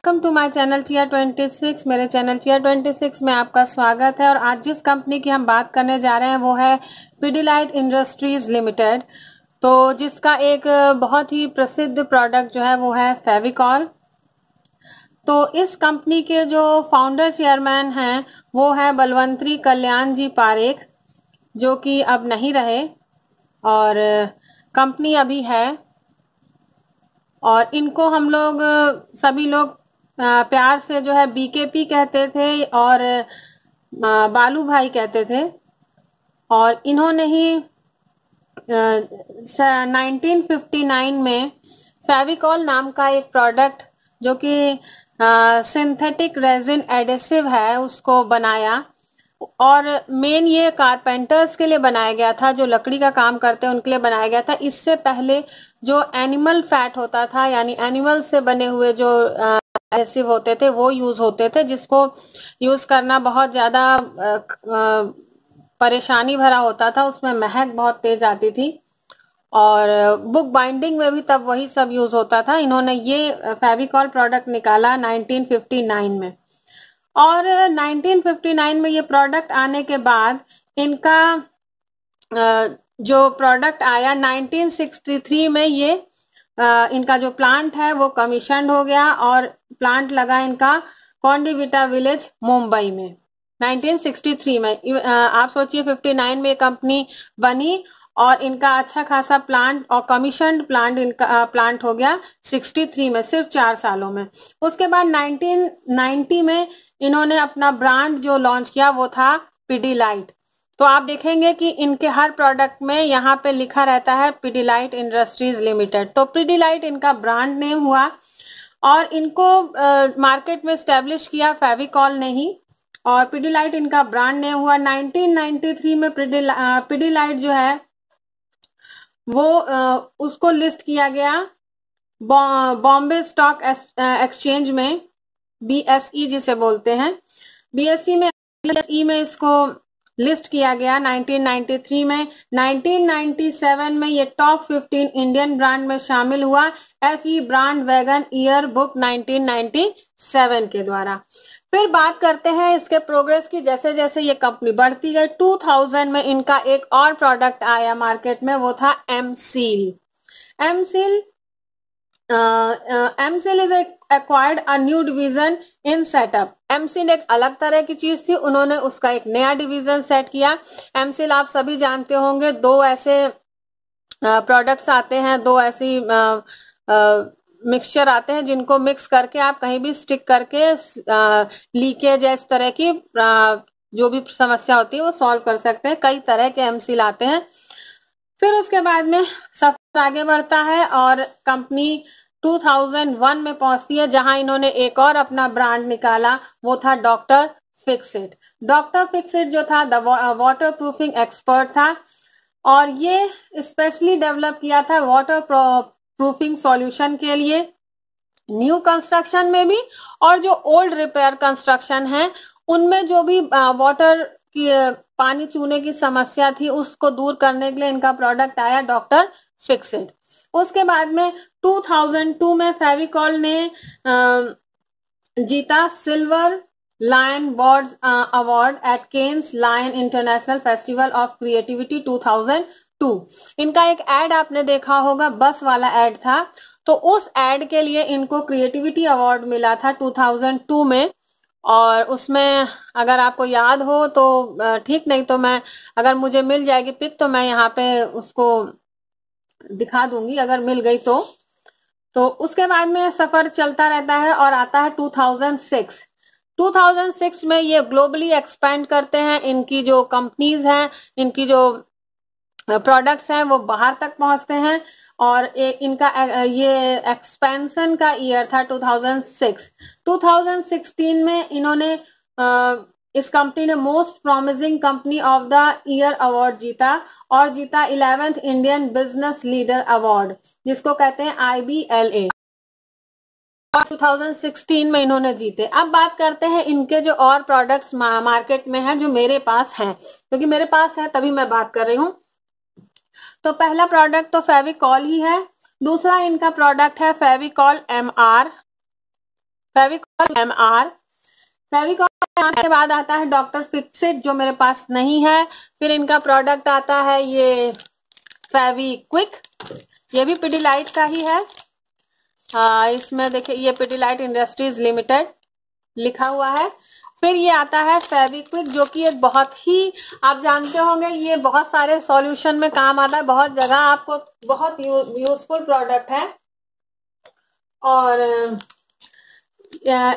Welcome to my channel चिया26। मेरे channel चिया26 में आपका स्वागत है। और आज जिस कंपनी की हम बात करने जा रहे हैं वो है पिडिलाइट इंडस्ट्रीज लिमिटेड। तो जिसका एक बहुत ही प्रसिद्ध प्रोडक्ट जो है वो है फेविकॉल। तो इस कंपनी के जो फाउंडर चेयरमैन हैं वो है बलवंतरी कल्याण जी पारेख, जो कि अब नहीं रहे और कंपनी अभी है। और इनको हम लोग सभी लोग प्यार से जो है बीकेपी कहते थे और बालू भाई कहते थे। और इन्होंने ही 1959 में फेविकॉल नाम का एक प्रोडक्ट जो कि सिंथेटिक रेजिन एडेसिव है उसको बनाया। और मेन ये कारपेंटर्स के लिए बनाया गया था, जो लकड़ी का काम करते हैं उनके लिए बनाया गया था। इससे पहले जो एनिमल फैट होता था, यानी एनिमल से बने हुए जो एडेसिव होते थे वो यूज होते थे, जिसको यूज करना बहुत ज्यादा परेशानी भरा होता था। उसमें महक बहुत तेज आती थी और बुक बाइंडिंग में भी तब वही सब यूज होता था। इन्होंने ये फेविकॉल प्रोडक्ट निकाला 1959 में। और 1959 में ये प्रोडक्ट आने के बाद इनका जो प्रोडक्ट आया 1963 में ये इनका जो प्लांट है वो कमीशन हो गया और प्लांट लगा इनका कॉन्डिविटा विलेज मुंबई में 1963 में। आप सोचिए 59 में कंपनी बनी और इनका अच्छा खासा प्लांट और कमीशन प्लांट इनका प्लांट हो गया 63 में, सिर्फ 4 सालों में। उसके बाद 1990 में इन्होंने अपना ब्रांड जो लॉन्च किया वो था पिडिलाइट। तो आप देखेंगे कि इनके हर प्रोडक्ट में यहाँ पे लिखा रहता है पिडिलाइट इंडस्ट्रीज लिमिटेड। तो पिडिलाइट इनका ब्रांड नेम हुआ और इनको मार्केट में स्टैब्लिश किया फेविकॉल ने ही, और पिडिलाइट इनका ब्रांड नेम हुआ। 1993 में पिडिलाइट जो है वो उसको लिस्ट किया गया बॉम्बे स्टॉक एक्सचेंज में, बीएसई जिसे बोलते हैं। बीएसई में इसको लिस्ट किया गया 1993 में। 1997 में ये टॉप 15 इंडियन ब्रांड में शामिल हुआ FE brand wagon year book 1997 के द्वारा। फिर बात करते हैं इसके प्रोग्रेस की, जैसे जैसे ये कंपनी बढ़ती गई। 2000 में इनका एक और प्रोडक्ट आया मार्केट में, वो था M-Seal. M-Seal is acquired a new division in setup. M-Seal एक अलग तरह की चीज थी, उन्होंने उसका एक नया डिवीजन सेट किया। एमसील आप सभी जानते होंगे, दो ऐसे प्रोडक्ट्स आते हैं, दो ऐसी मिक्सचर आते हैं जिनको मिक्स करके आप कहीं भी स्टिक करके लीकेज या इस तरह की जो भी समस्या होती है वो सॉल्व कर सकते हैं। कई तरह के एमसील आते हैं। फिर उसके बाद में सफर आगे बढ़ता है और कंपनी 2001 में पहुंचती है, जहां इन्होंने एक और अपना ब्रांड निकाला, वो था डॉक्टर फिक्सिट। डॉक्टर फिक्सिट जो था द वाटर प्रूफिंग एक्सपर्ट था और ये स्पेशली डेवलप किया था वाटर प्रूफिंग सॉल्यूशन के लिए, न्यू कंस्ट्रक्शन में भी और जो ओल्ड रिपेयर कंस्ट्रक्शन है उनमें जो भी वाटर की पानी चूने की समस्या थी उसको दूर करने के लिए इनका प्रोडक्ट आया डॉक्टर फिक्सिट। उसके बाद में 2002 में फेविकॉल ने जीता silver lion board award at Cannes Lion International Festival of Creativity 2002। इनका एक एड आपने देखा होगा, बस वाला एड था, तो उस एड के लिए इनको क्रिएटिविटी अवार्ड मिला था 2002 में। और उसमें अगर आपको याद हो तो ठीक, नहीं तो मैं अगर मुझे मिल जाएगी पिक तो मैं यहाँ पे उसको दिखा दूंगी अगर मिल गई तो उसके बाद में सफर चलता रहता है और आता है 2006। 2006 में ये ग्लोबली एक्सपेंड करते हैं। इनकी जो कंपनीज हैं, इनकी जो प्रोडक्ट्स हैं वो बाहर तक पहुंचते हैं और इनका ये एक्सपेंशन का ईयर था 2006। 2016 में इन्होंने इस कंपनी ने most promising company of the year award जीता और जीता 11th Indian business leader award, जिसको कहते हैं IBLA। 2016 में इन्होंने जीते। अब बात करते हैं इनके जो और प्रोडक्ट्स मार्केट में हैं जो मेरे पास हैं, क्योंकि मेरे पास है तभी मैं बात कर रही हूँ। तो पहला प्रोडक्ट तो फेविकॉल ही है। दूसरा इनका प्रोडक्ट है फेविकॉल MR। फेविकॉल MR। फेविकॉल के बाद आता है डॉक्टर फिक्सिट जो मेरे पास नहीं है। फिर इनका प्रोडक्ट आता है ये फेविक्विक, ये भी पिडिलाइट का ही है। इसमें देखिए ये पिडिलाइट इंडस्ट्रीज लिमिटेड लिखा हुआ है। फिर ये आता है फेविक्विक जो कि एक बहुत ही, आप जानते होंगे ये बहुत सारे सॉल्यूशन में काम आता है, बहुत जगह आपको बहुत यूजफुल प्रोडक्ट है। और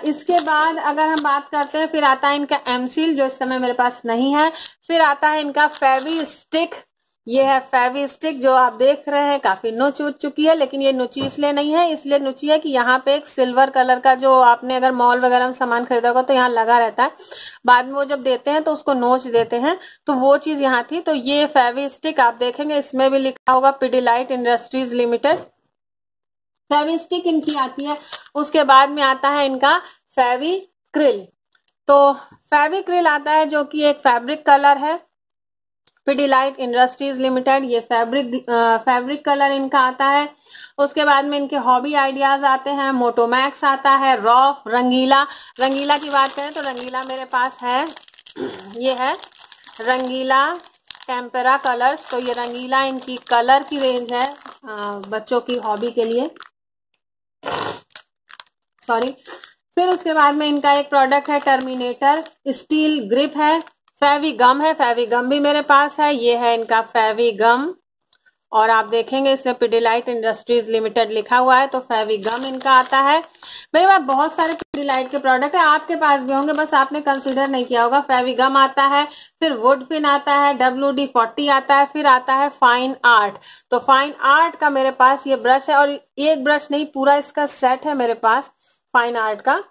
इसके बाद अगर हम बात करते हैं, फिर आता है इनका एमसील जो इस समय मेरे पास नहीं है। फिर आता है इनका फेवी स्टिक, ये है फेवी स्टिक जो आप देख रहे हैं काफी नुच उच चुकी है, लेकिन ये नुची इसलिए नहीं है, इसलिए नुची है कि यहाँ पे एक सिल्वर कलर का, जो आपने अगर मॉल वगैरह में सामान खरीदा होगा तो यहाँ लगा रहता है, बाद में वो जब देते हैं तो उसको नोच देते हैं, तो वो चीज यहाँ थी। तो ये फेवी स्टिक आप देखेंगे इसमें भी लिखा होगा पिडिलाइट इंडस्ट्रीज लिमिटेड, फेवी स्टिक इनकी आती है। उसके बाद में आता है इनका फेविक्रिल। तो फेविक्रिल आता है जो कि एक फैब्रिक कलर है, पिडिलाइट इंडस्ट्रीज लिमिटेड, ये फैब्रिक कलर इनका आता है। उसके बाद में इनके हॉबी आइडियाज आते हैं, मोटोमैक्स आता है, रॉफ, रंगीला। रंगीला की बात करें तो रंगीला मेरे पास है, ये है रंगीला टेम्पेरा कलर्स। तो ये रंगीला इनकी कलर की रेंज है बच्चों की हॉबी के लिए, सॉरी। फिर उसके बाद में इनका एक प्रोडक्ट है टर्मिनेटर स्टील ग्रिप है। फेविगम है, फेविगम भी मेरे पास है, ये है इनका फेविगम, और आप देखेंगे इसमें पिडिलाइट इंडस्ट्रीज लिमिटेड लिखा हुआ है, तो फेविगम इनका आता है। मेरे पास बहुत सारे पिडिलाइट के प्रोडक्ट है, आपके पास भी होंगे, बस आपने कंसीडर नहीं किया होगा। फेविगम आता है, फिर वुडफिन आता है, WD-40 आता है, फिर आता है फाइन आर्ट। तो फाइन आर्ट का मेरे पास ये ब्रश है, और एक ब्रश नहीं पूरा इसका सेट है मेरे पास फाइन आर्ट का।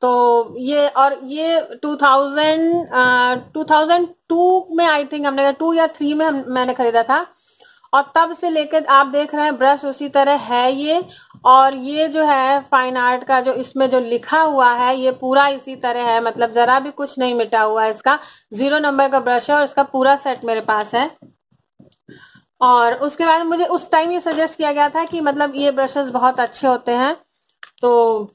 तो ये, और ये 2002 में आई थिंक हमने 2 या 3 में मैंने खरीदा था, और तब से लेकर आप देख रहे हैं ब्रश उसी तरह है ये। और ये जो है फाइन आर्ट का जो इसमें जो लिखा हुआ है ये पूरा इसी तरह है, मतलब जरा भी कुछ नहीं मिटा हुआ है इसका। 0 नंबर का ब्रश है और इसका पूरा सेट मेरे पास है। और उसके बाद मुझे उस टाइम ये सजेस्ट किया गया था कि मतलब ये ब्रशेस बहुत अच्छे होते हैं। तो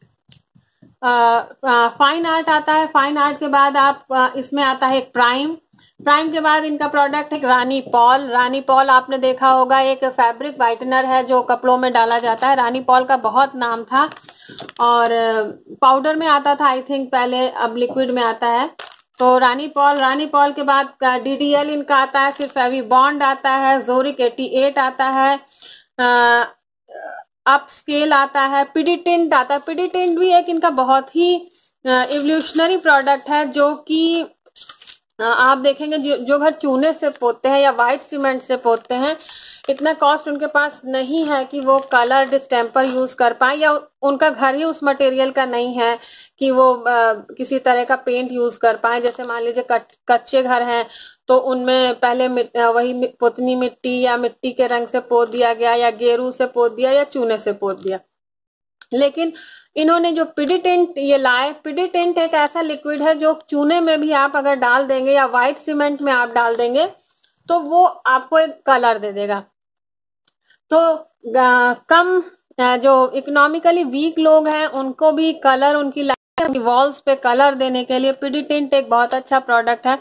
फाइन आर्ट आता है। फाइन आर्ट के बाद आप इसमें आता है एक प्राइम। प्राइम के बाद इनका प्रोडक्ट है रानी पॉल। रानी पॉल आपने देखा होगा, एक फैब्रिक वाइटनर है जो कपड़ों में डाला जाता है। रानी पॉल का बहुत नाम था, और पाउडर में आता था आई थिंक पहले, अब लिक्विड में आता है। तो रानी पॉल के बाद DDL इनका आता है, फिर फेवी बॉन्ड आता है, जोरिक 88 आता है, अप स्केल आता है, पिडिटिंट आता है। पिडिटिंट भी एक इनका बहुत ही इवोल्यूशनरी प्रोडक्ट है, जो कि आप देखेंगे जो घर चूने से पोतते हैं या व्हाइट सीमेंट से पोतते हैं, इतना कॉस्ट उनके पास नहीं है कि वो कलर डिस्टेम्पर यूज कर पाए, या उनका घर ही उस मटेरियल का नहीं है कि वो किसी तरह का पेंट यूज कर पाए। जैसे मान लीजिए कच्चे घर हैं तो उनमें पहले वही पुतनी मिट्टी या मिट्टी के रंग से पोत दिया गया, या गेरू से पोत दिया, या चूने से पोत दिया। लेकिन इन्होंने जो पिडिटेंट ये लाए, पिडिटेंट एक ऐसा लिक्विड है जो चूने में भी आप अगर डाल देंगे या व्हाइट सीमेंट में आप डाल देंगे तो वो आपको एक कलर दे देगा। तो कम जो इकोनॉमिकली वीक लोग हैं उनको भी कलर, उनकी वॉल्स पे कलर देने के लिए पिडिटेंट एक बहुत अच्छा प्रोडक्ट है,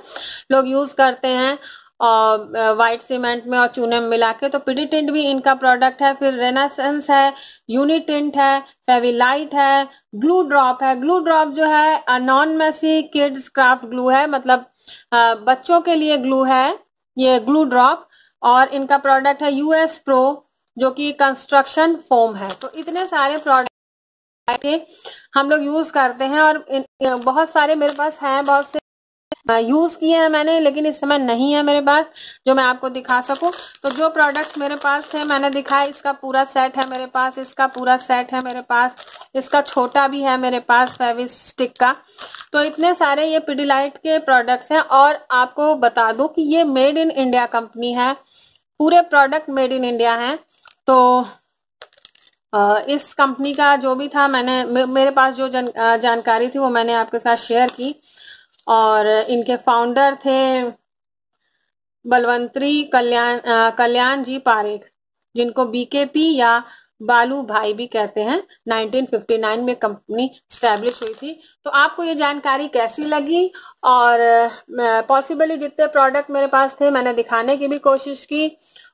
लोग यूज करते हैं और व्हाइट सीमेंट में और चूने में मिला के। तो पिडिटेंट भी इनका प्रोडक्ट है। फिर रेनासेंस है, यूनिटेंट है, फेविलाइट है, ग्लू ड्रॉप है। ग्लू ड्रॉप जो है non messy kids craft glue है, मतलब बच्चों के लिए ग्लू है ये ग्लू ड्रॉप। और इनका प्रोडक्ट है US प्रो जो कि कंस्ट्रक्शन फोम है। तो इतने सारे प्रोडक्ट हम लोग यूज करते हैं, और बहुत सारे मेरे पास हैं, बहुत से यूज किए हैं मैंने, लेकिन इस समय नहीं है मेरे पास जो मैं आपको दिखा सकूं। तो जो प्रोडक्ट्स मेरे पास थे मैंने दिखाया। इसका पूरा सेट है मेरे पास, इसका पूरा सेट है मेरे पास, इसका छोटा भी है मेरे पास फेविस्टिक का। तो इतने सारे ये पिडिलाइट के प्रोडक्ट्स हैं। और आपको बता दूं कि ये मेड इन इंडिया कंपनी है, पूरे प्रोडक्ट मेड इन इंडिया है। तो इस कंपनी का जो भी था मेरे पास जो जानकारी थी वो मैंने आपके साथ शेयर की। और इनके फाउंडर थे बलवंतरी कल्याण जी पारेख, जिनको BKP या बालू भाई भी कहते हैं। 1959 में कंपनी स्टैब्लिश हुई थी। तो आपको ये जानकारी कैसी लगी? और पॉसिबली जितने प्रोडक्ट मेरे पास थे मैंने दिखाने की भी कोशिश की।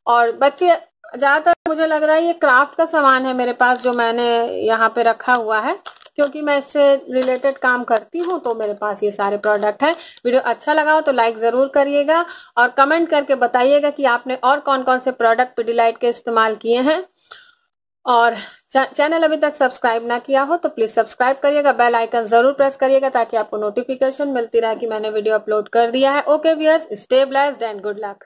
और बच्चे ज्यादातर मुझे लग रहा है ये क्राफ्ट का सामान है मेरे पास जो मैंने यहाँ पे रखा हुआ है, क्योंकि मैं इससे रिलेटेड काम करती हूँ तो मेरे पास ये सारे प्रोडक्ट हैं। वीडियो अच्छा लगा हो तो लाइक जरूर करिएगा और कमेंट करके बताइएगा कि आपने और कौन कौन से प्रोडक्ट पिडिलाइट के इस्तेमाल किए हैं। और चैनल अभी तक सब्सक्राइब ना किया हो तो प्लीज सब्सक्राइब करिएगा, बेल आइकन जरूर प्रेस करिएगा ताकि आपको नोटिफिकेशन मिलती रहे कि मैंने वीडियो अपलोड कर दिया है। Okay viewers, stay blessed and good luck.